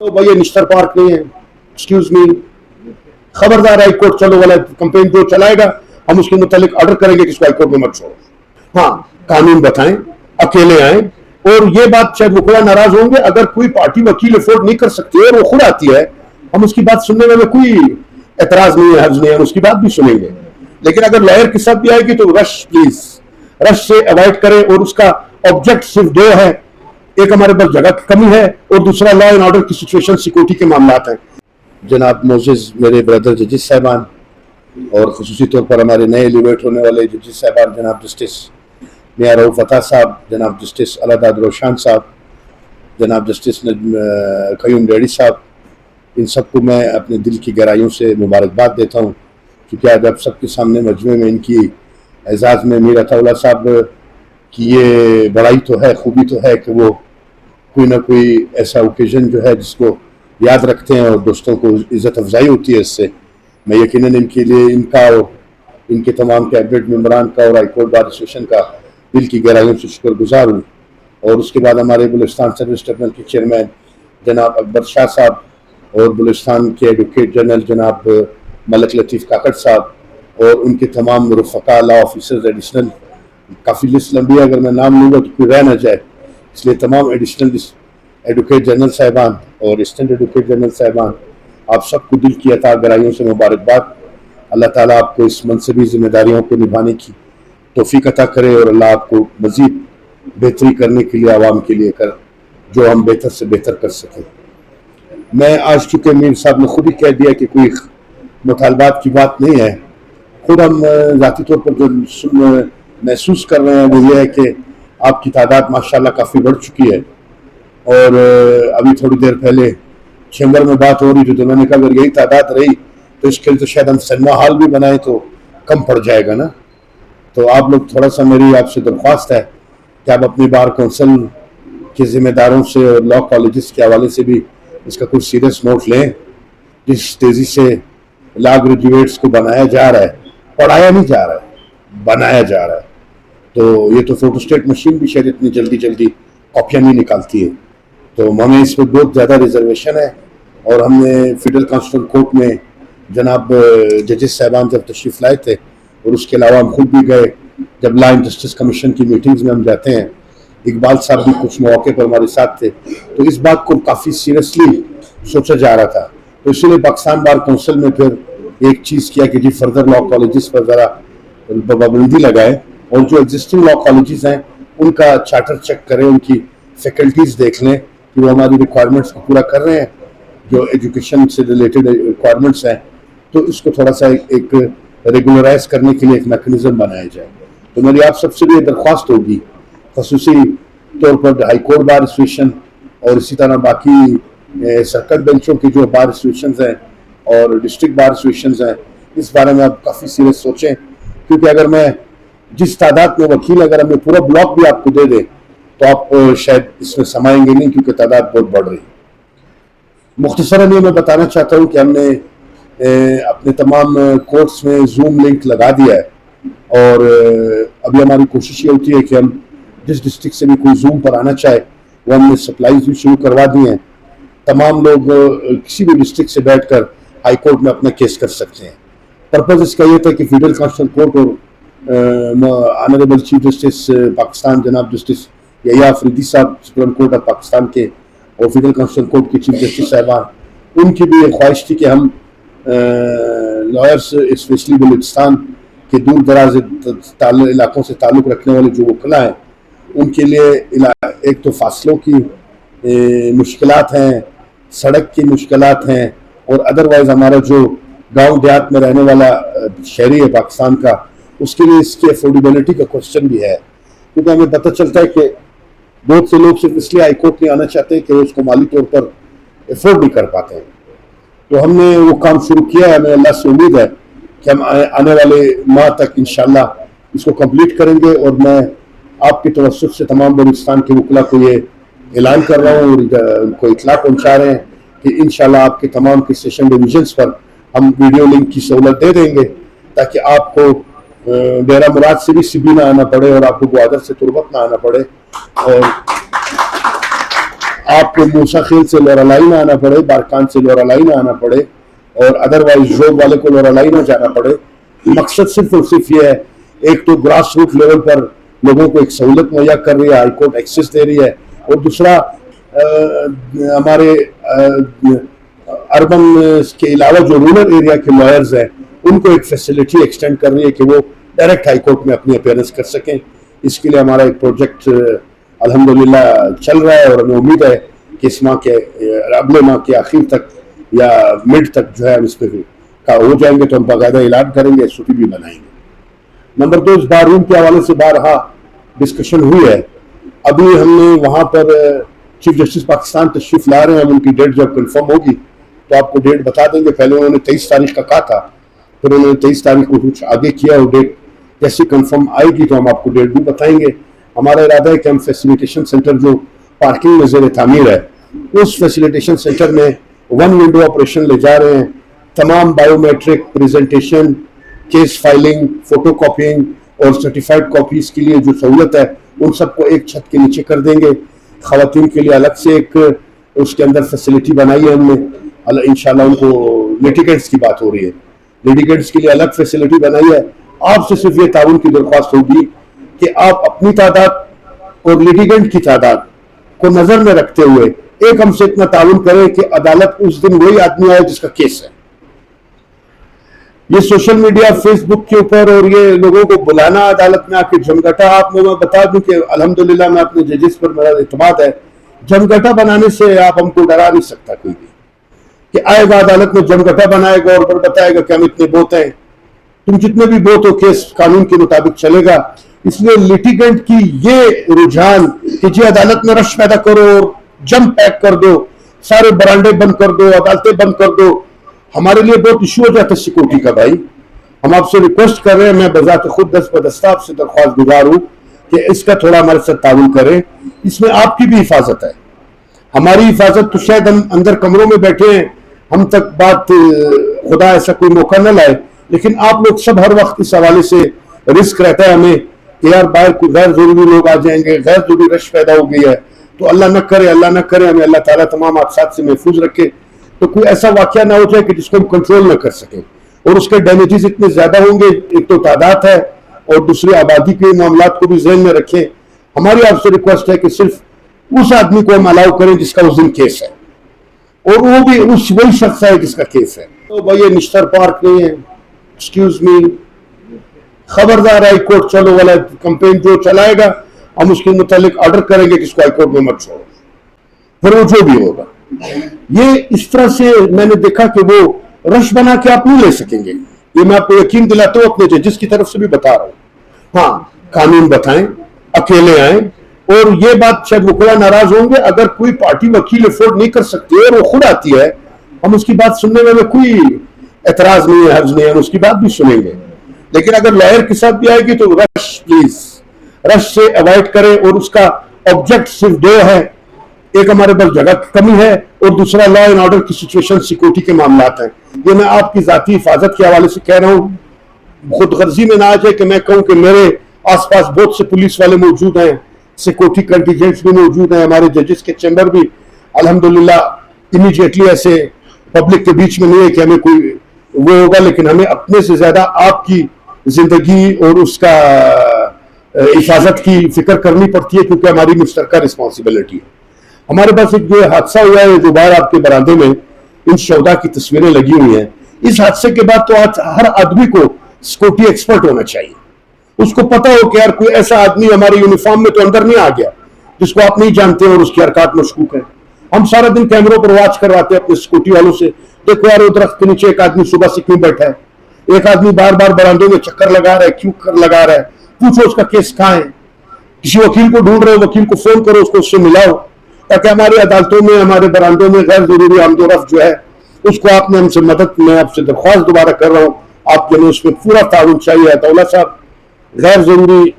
تو بھائی یہ نشتر پارک نہیں ہے، ایکسکیوز می، خبردار ہائی کورٹ چلو والا کمپین جو چلائے گا ہم اس کے متعلق آرڈر کریں گے کہ اس کو ہائی کورٹ میں مت چھوڑو. ہاں قانون بتائیں، اکیلے آئیں. اور یہ بات شاید وہ خدا ناراض ہوں گے، اگر کوئی پارٹی وکیل افورڈ نہیں کر سکتی اور وہ خود آتی ہے ہم اس کی بات سننے میں کوئی اعتراض نہیں ہے، حرج نہیں ہے، ہم اس کی بات بھی سنیں گے. لیکن اگر لائر کے ساتھ بھی آئے گی تو رش پلیز رش سے اوائڈ کریں. اور اس کا آبجیکٹ صرف دو ہے، ایک ہمارے پاس جگہ کی کمی ہے اور دوسرا لا اینڈ آرڈر کی سچویشن سیکورٹی کے معاملات ہیں. جناب موزز میرے بردر ججز صاحبان اور خصوصی طور پر ہمارے نئے ایلیویٹ ہونے والے ججز صاحبان، جناب جسٹس میاں رؤف عطا صاحب، جناب جسٹس الہداد روشان صاحب، جناب جسٹس قیوم ڈیڑی صاحب، ان سب کو میں اپنے دل کی گہرائیوں سے مبارکباد دیتا ہوں، کیونکہ آج آپ سب کے سامنے مجمع میں ان کی اعزاز میں میر عطا اللہ صاحب کی یہ بڑائی تو ہے، خوبی تو ہے کہ وہ کوئی نہ کوئی ایسا اوکیزن جو ہے جس کو یاد رکھتے ہیں اور دوستوں کو عزت افزائی ہوتی ہے اس سے. میں یقیناً ان کے لیے ان کا اور ان کے تمام کیبنٹ ممبران کا اور ہائی کورٹ بار ایسوسیشن کا دل کی گہرائیوں سے شکر گزار ہوں. اور اس کے بعد ہمارے بلوچستان سروس ٹربیونل کے چیئرمین جناب اکبر شاہ صاحب اور بلوچستان کے ایڈوکیٹ جنرل جناب ملک لطیف کاکڑ صاحب اور ان کے تمام رفقا لا آفیسرز ایڈیشنل، کافی لسٹ لمبی ہے، اگر میں نام لوں گا تو کوئی رہ نہ جائے، اس لیے تمام ایڈیشنل ایڈوکیٹ جنرل صاحبان اور اسسٹنٹ ایڈوکیٹ جنرل صاحبان، آپ سب کو دل کی عطا گہرائیوں سے مبارکباد. اللہ تعالیٰ آپ کو اس منصبی ذمہ داریوں کو نبھانے کی توفیق عطا کرے اور اللہ آپ کو مزید بہتری کرنے کے لیے عوام کے لیے جو ہم بہتر سے بہتر کر سکیں. میں آج چونکہ میر صاحب نے خود ہی کہہ دیا کہ کوئی مطالبات کی بات نہیں ہے، خود ہم ذاتی طور پر جو محسوس کر رہے ہیں وہ یہ ہے کہ آپ کی تعداد ماشاءاللہ کافی بڑھ چکی ہے. اور ابھی تھوڑی دیر پہلے چیمبر میں بات ہو رہی تھی تو میں نے کہا اگر یہی تعداد رہی تو اس کے لیے تو شاید ہم سنیما ہال بھی بنائیں تو کم پڑ جائے گا نا. تو آپ لوگ تھوڑا سا میری آپ سے درخواست ہے کہ آپ اپنی بار کونسل کے ذمہ داروں سے اور لا کالجز کے حوالے سے بھی اس کا کوئی سیریس نوٹ لیں. جس تیزی سے لا گریجویٹس کو بنایا جا رہا ہے، پڑھایا نہیں جا رہا ہے، بنایا جا رہا ہے، تو یہ تو فوٹو اسٹیٹ مشین بھی شاید اتنی جلدی کاپیاں نہیں نکالتی ہے. تو ہمیں اس پہ بہت زیادہ ریزرویشن ہے. اور ہم نے فیڈرل کانسٹیٹیوشنل کورٹ میں جناب ججز صاحبان جب تشریف لائے تھے اور اس کے علاوہ ہم خود بھی گئے، جب لا اینڈ جسٹس کمیشن کی میٹنگز میں ہم جاتے ہیں، اقبال صاحب بھی کچھ مواقع پر ہمارے ساتھ تھے، تو اس بات کو کافی سیریسلی سوچا جا رہا تھا. تو اسی لیے پاکستان بار کونسل میں پھر ایک چیز کیا کہ جی فردر لا کالجز پر ذرا پابندی لگائے اور جو ایگزسٹنگ لا کالجز ہیں ان کا چارٹر چیک کریں، ان کی فیکلٹیز دیکھ لیں کہ وہ ہماری ریکوائرمنٹس کو پورا کر رہے ہیں جو ایجوکیشن سے ریلیٹڈ ریکوائرمنٹس ہیں. تو اس کو تھوڑا سا ایک ریگولرائز کرنے کے لیے ایک میکنزم بنایا جائے. تو میری آپ سب سے بھی درخواست ہوگی، خصوصی طور پر ہائی کورٹ بار ایسوسیشن اور اسی طرح باقی سرکٹ بینچوں کی جو بار ایسوسیشنز ہیں اور ڈسٹرکٹ بار ایسوسیشنز ہیں، اس بارے میں آپ کافی سیریس سوچیں. کیونکہ اگر میں جس تعداد میں وکیل اگر ہمیں پورا بلاک بھی آپ کو دے دے تو آپ شاید اس میں سمائیں گے نہیں، کیونکہ تعداد بہت بڑھ رہی ہے. مختصراً یہ میں بتانا چاہتا ہوں کہ ہم نے اپنے تمام کورٹس میں زوم لنک لگا دیا ہے اور ابھی ہماری کوشش یہ ہوتی ہے کہ ہم جس ڈسٹرکٹ سے بھی کوئی زوم پر آنا چاہے وہ ہم نے سپلائیز بھی شروع کروا دی ہیں. تمام لوگ کسی بھی ڈسٹرکٹ سے بیٹھ کر ہائی کورٹ میں اپنا کیس کر سکتے ہیں. پرپز اس کا یہ تھا کہ فیڈرل کانسٹیٹیوشنل کورٹ اور آنریبل چیف جسٹس پاکستان جناب جسٹس یحییٰ آفریدی صاحب سپریم کورٹ آف پاکستان کے اور فیڈرل کانسٹیٹیوشنل کورٹ کے چیف جسٹس صاحبان، ان کی بھی ایک خواہش تھی کہ ہم لائرس اسپیشلی بلوچستان کے دور دراز علاقوں سے تعلق رکھنے والے جو وکلا ہیں ان کے لیے ایک تو فاصلوں کی مشکلات ہیں، سڑک کی مشکلات ہیں، اور ادروائز ہمارا جو گاؤں دیہات میں رہنے والا شہری ہے پاکستان کا، اس کے لیے اس کی افورڈیبلٹی کا کوشچن بھی ہے. کیونکہ ہمیں پتہ چلتا ہے کہ بہت سے لوگ صرف اس لیے ہائی کورٹ نہیں آنا چاہتے کہ وہ اس کو مالی طور پر افورڈ نہیں کر پاتے ہیں. تو ہم نے وہ کام شروع کیا ہے. ہمیں اللہ سے امید ہے کہ ہم آنے والے ماہ تک انشاءاللہ اس کو کمپلیٹ کریں گے. اور میں آپ کے توسط سے تمام بلوچستان کے وکلا کو یہ اعلان کر رہا ہوں اور ان کو اطلاع پہنچا رہے ہیں کہ انشاءاللہ آپ کے تمام کے سیشن ڈویژنز پر ہم ویڈیو لنک کی سہولت دے دیں گے تاکہ آپ کو ڈیرہ مراد سے بھی سبی نہ آنا پڑے اور آپ کو گوادر سے تربت نہ آنا پڑے. اور آپ کو موسیٰ خیل سے لورا لائن آنا پڑے, بارکان سے لورا لائن آنا پڑے, اور ادروائز جوب والے کو لورا لائن جانا پڑے. مقصد صرف اور صرف یہ ہے, ایک تو گراس روٹ لیول پر لوگوں کو ایک سہولت مہیا کر رہی ہے, ہائی کورٹ ایکسیس دے رہی ہے, اور دوسرا ہمارے اربن کے علاوہ جو رورل ایریا کے لائرز ہیں ان کو ایک فیسلٹی ایکسٹینڈ کر رہی ہے کہ وہ ڈائریکٹ ہائی کورٹ میں اپنی اپیئرنس کر سکیں. اس کے لیے ہمارا ایک پروجیکٹ الحمدللہ چل رہا ہے, اور ہمیں امید ہے کہ اس ماہ کے اگلے ماہ کے آخر تک یا مڈ تک جو ہے ہم اس پہ ہو جائیں گے, تو ہم باقاعدہ اعلان کریں گے, SOP بھی بنائیں گے. نمبر 2, اس بار روم کے حوالے سے بارہا ڈسکشن ہوئی ہے. ابھی ہم نے وہاں پر چیف جسٹس پاکستان تشریف لا رہے ہیں, ہم ان کی ڈیٹ جب کنفرم ہوگی تو آپ کو ڈیٹ بتا دیں گے. پہلے انہوں نے 23 تاریخ کا کہا تھا, پھر انہوں نے 23 تاریخ کو کچھ آگے کیا, اور ڈیٹ جیسی کنفرم آئے گی تو ہم آپ کو ڈیٹ بھی بتائیں گے. ہمارا ارادہ ہے کہ ہم فیسیلیٹیشن سینٹر جو پارکنگ میں زیر تعمیر ہے, اس فیسیلیٹیشن سینٹر میں 1 ونڈو آپریشن لے جا رہے ہیں. تمام biometric presentation, case filing, photo copying اور سرٹیفائڈ کاپیز کے لیے جو سہولت ہے ان سب کو ایک چھت کے نیچے کر دیں گے. خواتین کے لیے الگ سے ایک اس کے اندر فیسلٹی بنائی ہے ہم نے, انشاءاللہ ان کو لیٹیگنٹس کی بات ہو رہی ہے, لیٹیگنٹس کے لیے الگ فیسلٹی بنائی ہے. آپ سے صرف یہ تعاون کی درخواست ہوگی کہ آپ اپنی تعداد اور لیٹیگنٹ کی تعداد کو نظر میں رکھتے ہوئے ایک ہم سے اتنا تعاون کریں کہ عدالت اس دن وہی آدمی آئے جس کا کیس ہے. یہ سوشل میڈیا, فیس بک کے اوپر اور یہ لوگوں کو بلانا عدالت میں آ کے جمگٹا, آپ میں بتا دوں کہ الحمدللہ میں اپنے ججز پر میرا اعتماد ہے, جمگٹا بنانے سے آپ ہم کو ڈرا نہیں سکتا کوئی بھی, کہ آئے گا عدالت میں جمگٹا بنائے گا اور بتائے گا کہ ہم اتنے بوت ہیں. تم جتنے بھی بوت ہو کیس قانون کے مطابق چلے گا. اس لیے لیٹیگنٹ کی یہ رجحان کہ جی عدالت میں رش پیدا کرو اور جم پیک کر دو, سارے برانڈے بند کر دو, عدالتیں بند کر دو, ہمارے لیے بہت ایشو ہو جاتا ہے سیکورٹی کا. بھائی ہم آپ سے ریکویسٹ کر رہے ہیں, میں بذات خود دست بدستہ آپ سے درخواست گزار ہوں کہ اس کا تھوڑا ہمارے ساتھ تعاون کریں. اس میں آپ کی بھی حفاظت ہے, ہماری حفاظت. تو شاید ہم اندر کمروں میں بیٹھے ہیں, ہم تک بات خدا ایسا کوئی موقع نہ لائے, لیکن آپ لوگ سب ہر وقت اس حوالے سے رسک رہتا ہے ہمیں کہ یار باہر کوئی غیر ضروری لوگ آ جائیں گے, غیر ضروری رش پیدا ہو گئی ہے. تو اللہ نہ کرے ہمیں اللہ تعالیٰ تمام حادثات سے محفوظ رکھے. تو کوئی ایسا واقعہ نہ ہو جائے کہ جس کو ہم کنٹرول نہ کر سکیں, اور اس کے ڈیمیجز اتنے زیادہ ہوں گے. ایک تو تعداد ہے, اور دوسری آبادی کے معاملات کو بھی ذہن میں رکھیں. ہماری آپ سے ریکویسٹ ہے کہ صرف اس آدمی کو ہم الاؤ کریں جس کا اس دن کیس ہے, اور وہ بھی وہی شخص ہے جس کا کیس ہے. تو بھائی یہ نشتر پارک نہیں ہے, ایکسکیوز می, خبردار ہائی کورٹ چلو والا کمپین جو چلائے گا ہم اس کے متعلق آرڈر کریں گے کہ اس کو ہائی کورٹ میں مت چھوڑو, پھر وہ جو بھی ہوگا. یہ اس طرح سے میں نے دیکھا کہ وہ رش بنا کے آپ نہیں لے سکیں گے. یہ میں آپ کو یقین دلاتا ہوں, اپنے ججز کی طرف سے بھی بتا رہا ہوں. ہاں قانون بتائیں, اکیلے آئیں, اور یہ بات شاید وکلا ناراض ہوں گے, اگر کوئی پارٹی وکیل افورڈ نہیں کر سکتی اور وہ خود آتی ہے, ہم اس کی بات سننے میں کوئی اعتراض نہیں ہے, حرج نہیں ہے, ہم اس کی بات بھی سنیں گے. لیکن اگر لائر کے ساتھ بھی آئے گی تو رش پلیز, رش سے اوائڈ کریں. اور اس کا آبجیکٹ صرف 2 ہے, ایک ہمارے پاس جگہ کی کمی ہے, اور دوسرا لا اینڈ آرڈر کی سچویشن, سیکورٹی کے معاملات ہیں. یہ میں آپ کی ذاتی حفاظت کے حوالے سے کہہ رہا ہوں, خود غرضی میں نہ آ جائے کہ میں کہوں کہ میرے آس پاس بہت سے پولیس والے موجود ہیں, سیکورٹی کنٹینجنٹس بھی موجود ہیں, ہمارے ججز کے چیمبر بھی الحمدللہ امیڈیٹلی ایسے پبلک کے بیچ میں نہیں ہے کہ ہمیں کوئی وہ ہوگا. لیکن ہمیں اپنے سے زیادہ آپ کی زندگی اور اس کا حفاظت کی فکر کرنی پڑتی ہے, کیونکہ ہماری مشترکہ رسپانسبلٹی ہے. ہمارے پاس ایک جو حادثہ ہوا ہے جو باہر آپ کے برآمدے میں ان شہداء کی تصویریں لگی ہوئی ہیں, اس حادثے کے بعد تو آج ہر آدمی کو سیکورٹی ایکسپرٹ ہونا چاہیے. اس کو پتا ہو کہ یار کوئی ایسا آدمی ہمارے یونیفارم میں تو اندر نہیں آ گیا جس کو آپ نہیں جانتے اور اس کی حرکات مشکوک ہیں. ہم سارا دن کیمروں پر واچ کرواتے ہیں اپنے سیکورٹی والوں سے, دیکھو یار وہ درخت کے نیچے ایک آدمی صبح سے کیوں بیٹھا ہے, ایک آدمی بار بار برآمدوں میں چکر لگا رہا ہے, کیوں لگا رہا ہے, پوچھو اس کا کیس کہاں ہے. کسی وکیل کو ڈھونڈ رہے ہو, وکیل کو فون کرو, اس سے ملاؤ, تاکہ ہماری عدالتوں میں, ہمارے برآمدوں میں غیر ضروری آمد و رفت جو ہے اس کو آپ نے ہم سے مدد, میں آپ سے درخواست دوبارہ کر رہا ہوں, آپ کے لیے اس میں پورا تعاون چاہیے. عطاءاللہ صاحب غیر ضروری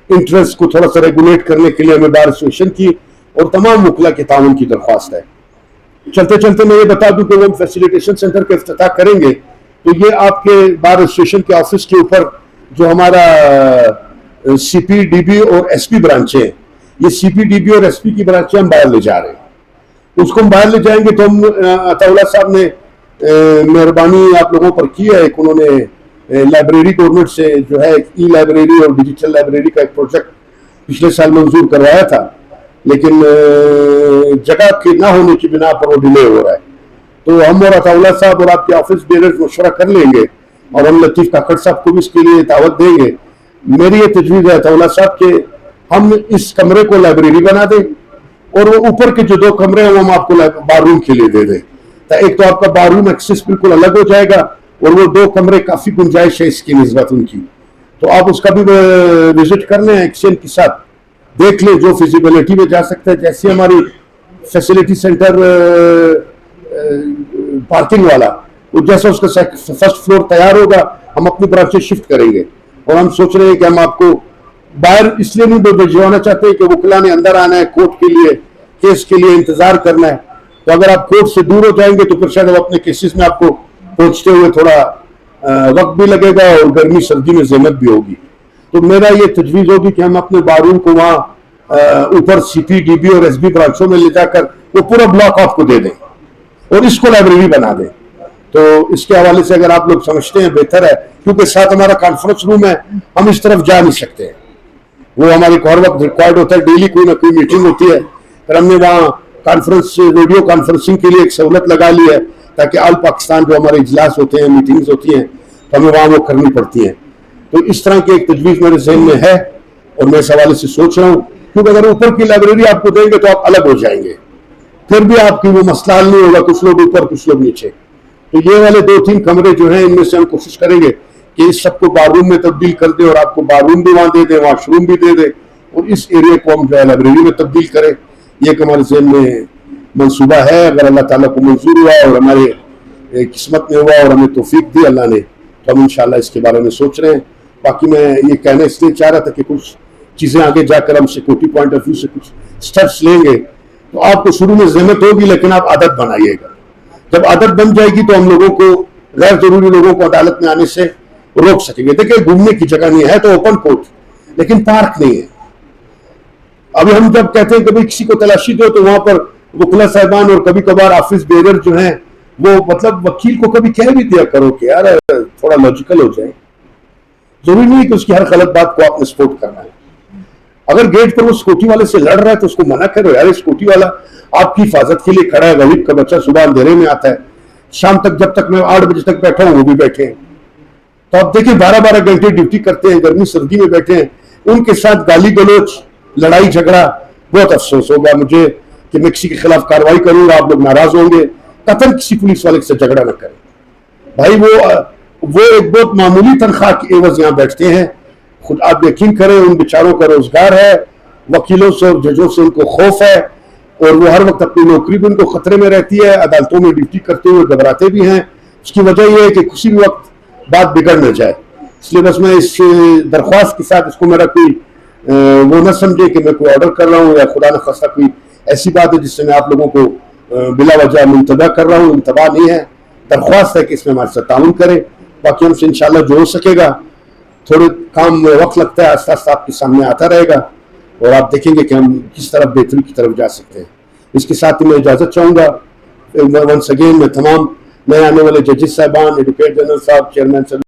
انٹرسٹ کو تھوڑا سا ریگولیٹ کرنے کے لیے ہمیں بار ایسوسیشن کی اور تمام وکلا کے تعاون کی درخواست ہے. چلتے چلتے میں یہ بتا دوں کہ وہ ہم فیسیلیٹیشن سینٹر کا افتتاح کریں گے تو یہ آپ کے بار ایسوسیشن کے آفس کے اوپر جو ہمارا سی پی ڈی بی اور ایس پی برانچیں ہیں, یہ سی پی ڈی بی اور ایس پی کی برانچیں ہم باہر لے جا رہے ہیں. اس کو ہم باہر لے جائیں گے تو ہم عطاءاللہ صاحب نے مہربانی آپ لوگوں پر کی ہے. ایک انہوں نے لائبریری گورنمنٹ سے جو ہے ای لائبریری اور ڈیجیٹل لائبریری کا ایک پروجیکٹ پچھلے سال منظور کروایا تھا, لیکن جگہ کے نہ ہونے کی بنا پر وہ ڈیلے ہو رہا ہے. تو ہم اور عطاءاللہ صاحب اور آپ کے آفس بیئرز مشورہ کر لیں گے اور ہم لطیف کاکڑ صاحب کو بھی اس کے لیے دعوت دیں گے. میری یہ تجویز ہے عطاءاللہ صاحب کہ ہم اس کمرے کو لائبریری بنا دیں اور وہ اوپر کے جو 2 کمرے ہیں وہ ہم آپ کو بار روم کے لیے دے دیں. ایک تو آپ کا بار روم ایکسس بالکل الگ ہو جائے گا اور وہ 2 کمرے کافی گنجائش ہے اس کی نسبت ان کی. تو آپ اس کا بھی وزٹ کر لیں, ایکسچینج کے ساتھ دیکھ لیں جو فیزیبلٹی میں جا سکتا ہے. جیسے ہماری فیسیلیٹی سینٹر پارکنگ والا, وہ جیسا اس کا فرسٹ فلور تیار ہوگا ہم اپنی برانچیں شفٹ کریں گے. اور ہم سوچ رہے ہیں کہ ہم آپ کو باہر اس لیے نہیں بھجوانا چاہتے کہ وکلا نے اندر آنا ہے کورٹ کے لیے, کیس کے لیے انتظار کرنا ہے. تو اگر آپ کورٹ سے دور ہو جائیں گے تو پھر شاید اپنے کیسز میں آپ کو پہنچتے ہوئے تھوڑا وقت بھی لگے گا اور گرمی سردی میں زحمت بھی ہوگی. تو میرا یہ تجویز ہوگی کہ ہم اپنے بارون کو وہاں اوپر سی پی ڈی بی اور ایس بی برانچوں میں لے جا کر وہ پورا بلاک آپ کو دے دیں اور اس کو لائبریری بنا دیں. تو اس کے حوالے سے اگر آپ لوگ سمجھتے ہیں بہتر ہے, کیونکہ ساتھ ہمارا کانفرنس روم ہے, ہم اس طرف جا نہیں سکتے ہیں. وہ ہماری ہر وقت ریکوائرڈ ہوتا ہے, ڈیلی کوئی نہ کوئی میٹنگ ہوتی ہے. پھر ہم نے وہاں کانفرنس ویڈیو کانفرنسنگ کے لیے ایک سہولت لگا لی ہے تاکہ آل پاکستان جو ہمارے اجلاس ہوتے ہیں میٹنگز ہوتی ہیں تو ہمیں وہاں وہ کرنی پڑتی ہیں. تو اس طرح کی ایک تجویز میرے ذہن میں ہے اور میں اس حوالے سے سوچ رہا ہوں, کیونکہ اگر اوپر کی لائبریری آپ کو دیں گے تو آپ الگ ہو جائیں گے, پھر بھی آپ کی وہ مسئلہ حل نہیں ہوگا, کچھ لوگ اوپر کچھ لوگ نیچے. تو یہ والے 2-3 کمرے جو ہیں ان میں سے ہم کوشش کریں گے کہ اس سب کو بار روم میں تبدیل کر دیں اور آپ کو بار روم بھی وہاں دے دیں, واش روم بھی دے دیں اور اس ایریا کو ہم جو ہے لائبریری میں تبدیل کریں. یہ ایک ہمارے ذہن میں منصوبہ ہے. اگر اللہ تعالیٰ کو منظور ہوا اور ہمارے قسمت میں ہوا اور ہمیں توفیق دی اللہ نے, تو ہم انشاءاللہ اس کے بارے میں سوچ رہے ہیں. باقی میں یہ کہنا اس لیے چاہ رہا تھا کہ کچھ چیزیں آگے جا کر ہم سیکورٹی پوائنٹ آف ویو سے کچھ سٹیپس لیں گے تو آپ کو شروع میں زحمت ہوگی, لیکن آپ عادت بنائیے گا. جب عادت بن جائے گی تو ہم لوگوں کو, غیر ضروری لوگوں کو عدالت میں آنے سے روک سکیں گے. دیکھیں گھومنے کی جگہ نہیں ہے تو اوپن کورٹ, لیکن پارک نہیں ہے. ابھی ہم جب کہتے ہیں کہ کسی کو تلاشی دو تو وہاں پر وکلا صاحبان اور کبھی کبھار آفس بیئرر جو ہیں وہ مطلب وکیل کو کبھی کہہ بھی دیا کرو کہ یار تھوڑا لاجیکل ہو جائے. ضروری نہیں کہ اس کی ہر غلط بات کو آپ نے سپورٹ کرنا ہے. اگر گیٹ پر وہ سکوٹی والے سے لڑ رہا ہے تو اس کو منع کرو, یار سکوٹی والا آپ کی حفاظت کے لیے کھڑا ہے. غریب کا بچہ صبح اندھیرے میں آتا ہے, شام تک جب تک میں 8 بجے تک بیٹھا ہوں وہ بھی بیٹھے ہیں. تو آپ دیکھیں 12-12 گھنٹے ڈیوٹی کرتے ہیں, گرمی سردی میں بیٹھے ہیں, ان کے ساتھ گالی گلوچ, لڑائی جھگڑا. بہت افسوس ہوگا مجھے کہ میں کسی کے خلاف کارروائی کروں گا, آپ لوگ ناراض ہوں گے. قطعاً کسی پولیس والے سے جھگڑا نہ کریں بھائی. وہ ایک بہت معمولی تنخواہ کے عوض یہاں بیٹھتے ہیں. خود آپ یقین کریں ان بیچاروں کا روزگار ہے, وکیلوں سے اور ججوں سے ان کو خوف ہے اور وہ ہر وقت اپنی نوکری بھی ان کو خطرے میں رہتی ہے. عدالتوں میں ڈیوٹی کرتے ہوئے گھبراتے بھی ہیں. اس کی وجہ یہ ہے کہ کسی بھی وقت بات بگڑ نہ جائے. اس لیے بس میں اس درخواست کے ساتھ اس کو میرا کوئی وہ نہ سمجھے کہ میں کوئی آرڈر کر رہا ہوں یا خدا نخواستہ کوئی ایسی بات ہے جس سے میں آپ لوگوں کو بلا وجہ منتبہ کر رہا ہوں. انتباہ نہیں ہے, درخواست ہے کہ اس میں ہمارے ساتھ تعاون کریں. باقی ہم سے انشاءاللہ جو ہو سکے گا, تھوڑے کام میں وقت لگتا ہے, آہستہ آہستہ آپ کے سامنے آتا رہے گا اور آپ دیکھیں گے کہ ہم کس طرح بہتری کی طرف جا سکتے ہیں. اس کے ساتھ ہی میں اجازت چاہوں گا. ونس اگین میں تمام نئے آنے والے ججز صاحبان, ایڈوکیٹ جنرل صاحب, چیئرمین صاحب